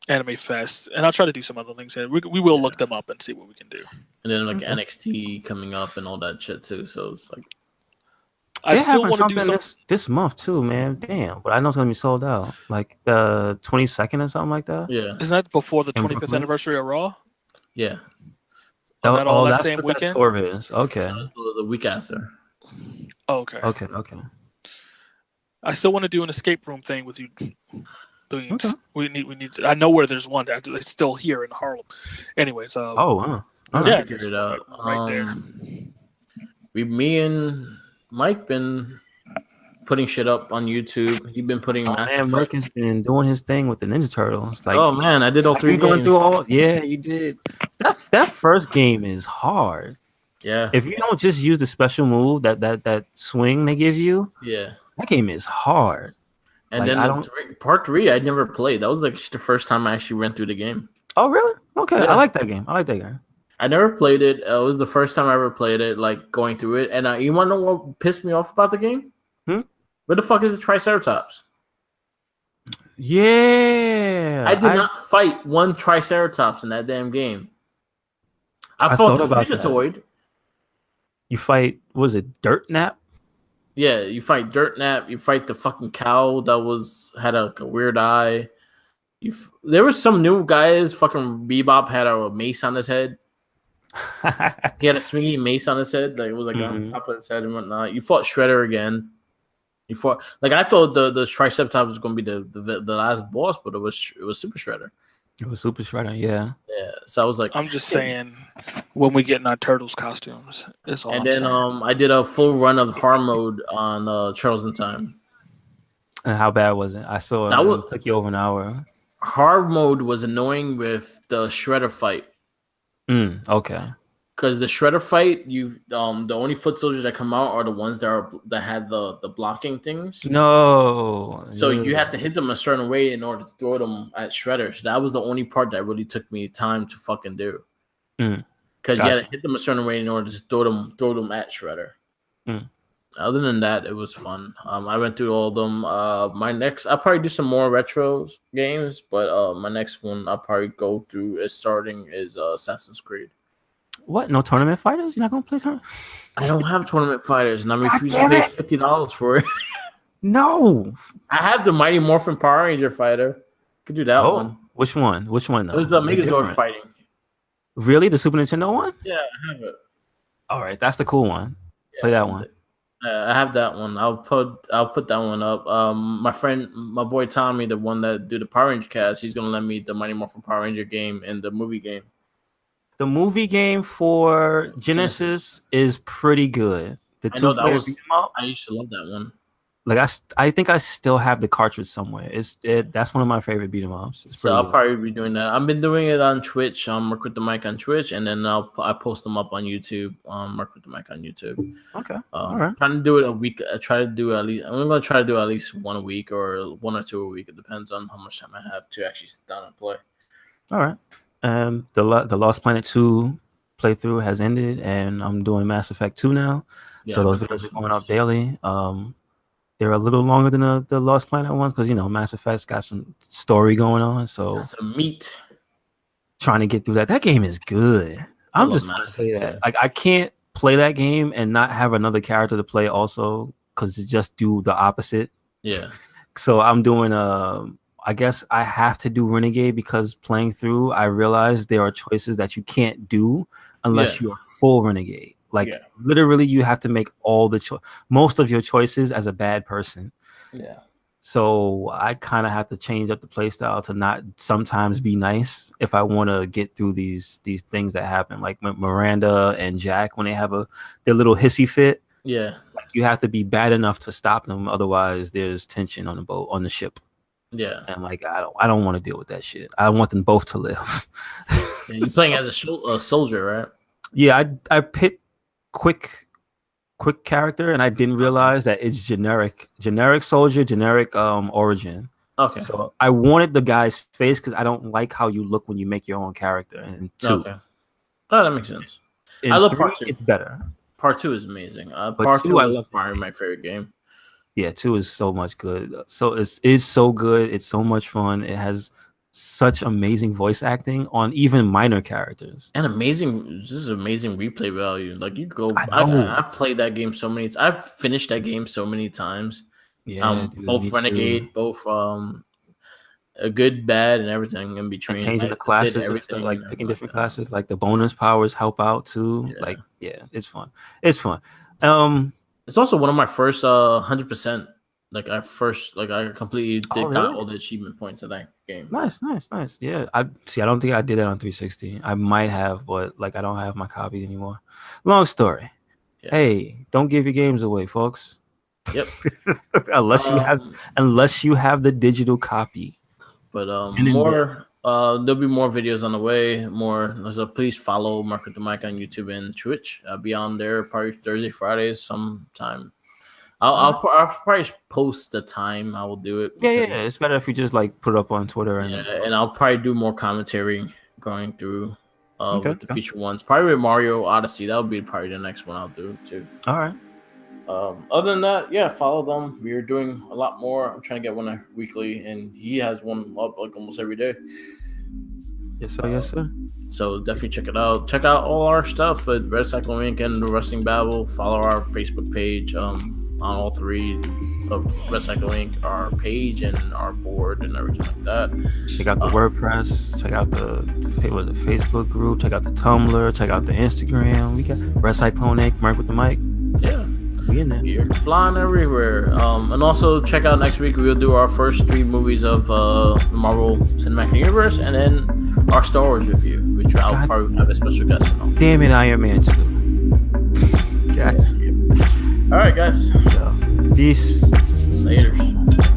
Anime Fest, and I'll try to do some other things. And we will look them up and see what we can do. And then NXT coming up and all that shit too. So it's like I still want to do some this month too, man. Damn, but I know it's gonna be sold out. Like the 22nd or something like that. Yeah, isn't that before the 25th anniversary of Raw? Yeah. That same weekend. Okay. The week after. Oh, okay. Okay. I still want to do an escape room thing with you. Okay. We need. I know where there's one. It's still here in Harlem. Anyways. Figure it out. Right there. Me and Mike been putting shit up on YouTube. You've been putting. Man, Mike has been doing his thing with the Ninja Turtles. Like, oh man, I did all 3 games. Going through all. Yeah, you did. That first game is hard. Yeah. If you don't just use the special move, that swing they give you. Yeah. That game is hard. And Like, then part 3, I never played. That was like the first time I actually ran through the game. Oh, really? Okay, Yeah. I like that game. I never played it. It was the first time I ever played it, like going through it. And you want to know what pissed me off about the game? Where the fuck is the Triceratops? Yeah, I did not fight one Triceratops in that damn game. I fought the Frigitoid. You fight, what was it, Dirt Nap? Yeah, you fight Dirt Nap. You fight the fucking cow that had a weird eye. There was some new guys. Fucking Bebop had a mace on his head. He had a swingy mace on his head. Like it was like on top of his head and whatnot. You fought Shredder again. You fought I thought the Triceratops was going to be the last boss, but it was Super Shredder. It was Super Shredder, yeah. Yeah. So I was like, I'm just saying, when we get in our Turtles costumes, it's all. And then I did a full run of hard mode on Turtles in Time. And how bad was it? I saw it took you over an hour. Hard mode was annoying with the Shredder fight. Okay. Because the Shredder fight, the only foot soldiers that come out are the ones that had the blocking things. No. So you have to hit them a certain way in order to throw them at Shredder. So that was the only part that really took me time to fucking do. Because you had to hit them a certain way in order to throw them at Shredder. Other than that, it was fun. I went through all of them. I'll probably do some more retro games, but my next one I'll probably go through is Assassin's Creed. What? No tournament fighters? You're not gonna play tournament? I don't have tournament fighters, and I'm refusing to pay $50 for it. No. I have the Mighty Morphin Power Ranger fighter. Could do that one. Which one? Which one? Though? It was the Megazord fighting. Really, the Super Nintendo one? Yeah, I have it. All right, that's the cool one. Yeah, play that one. I have that one. I'll put that one up. My boy Tommy, the one that do the Power Ranger cast, he's gonna lend me the Mighty Morphin Power Ranger game and the movie game. The movie game for Genesis is pretty good. I used to love that one. Like I think I still have the cartridge somewhere. That's one of my favorite beat 'em ups. So I'll probably be doing that. I've been doing it on Twitch. Mark with the Mic on Twitch, and then I post them up on YouTube. Mark with the Mic on YouTube. Okay. All right. Trying to do it a week. I'm gonna try to do at least 1 a week or 1 or 2 a week. It depends on how much time I have to actually sit down and play. All right. The Lost Planet 2 playthrough has ended, and I'm doing Mass Effect 2 now. Yeah, so those videos are going up daily. They're a little longer than the Lost Planet ones because Mass Effect's got some story going on. So that's some meat. Trying to get through that. That game is good. I'm just going to say that. Like I can't play that game and not have another character to play also because it just do the opposite. Yeah. So I'm doing I guess I have to do Renegade because playing through, I realized there are choices that you can't do unless you're full Renegade. Like literally, you have to make most of your choices as a bad person. Yeah. So I kind of have to change up the play style to not sometimes be nice if I want to get through these things that happen, like Miranda and Jack when they have their little hissy fit. Yeah. Like you have to be bad enough to stop them, otherwise there's tension on the ship. Yeah. And like I don't want to deal with that shit. I want them both to live. You're playing as a soldier, right? Yeah, I picked quick character, and I didn't realize that it's generic soldier, generic origin. Okay. So I wanted the guy's face because I don't like how you look when you make your own character. And 2. Okay. Oh, that makes sense. I love part 2. It's better. Part 2 is amazing. Part 2 is probably my favorite game. Yeah, 2 is so much good. So it's so good. It's so much fun. It has such amazing voice acting on even minor characters. And this is amazing replay value. Like you go, I played that game so many times. I've finished that game so many times. Yeah, both Renegade, both a good, bad, and everything in between. And changing the classes and stuff, like picking different classes, like the bonus powers help out too. Yeah. Like, it's fun. It's fun. It's also one of my first 100%. Like I completely got all the achievement points of that game. Nice. Yeah, I don't think I did that on 360. I might have, but like I don't have my copy anymore. Long story. Yeah. Hey, don't give your games away, folks. Yep. unless you have the digital copy. But there'll be more videos on the way. So please follow Mark with the Mic on YouTube and Twitch. I'll be on there probably Thursday, Fridays sometime. I'll probably post the time I will do it. Yeah, because- it's better if you just like put it up on Twitter and and I'll probably do more commentary going through with the Okay. future ones. Probably with Mario Odyssey. That would be probably the next one I'll do too. all right. Other than that, yeah, follow them. We are doing a lot more. I'm trying to get one weekly, and he has one up like almost every day. Yes, sir. Yes, sir. So definitely check it out. Check out all our stuff at Red Cyclone Inc. and the Wrestling Babble. Follow our Facebook page on all three of Red Cyclone Inc. Our page and our board and everything like that. Check out the WordPress. Check out the Facebook group. Check out the Tumblr. Check out the Instagram. We got Red Cyclone Inc. Mark with the mic. Yeah. We in there. We're flying everywhere. And also check out next week. We'll do our first 3 movies of the Marvel Cinematic Universe, and then our Star Wars review, which I'll probably have a special guest on. Damn it, Iron Man 2. God. All right, guys. Peace. Laters.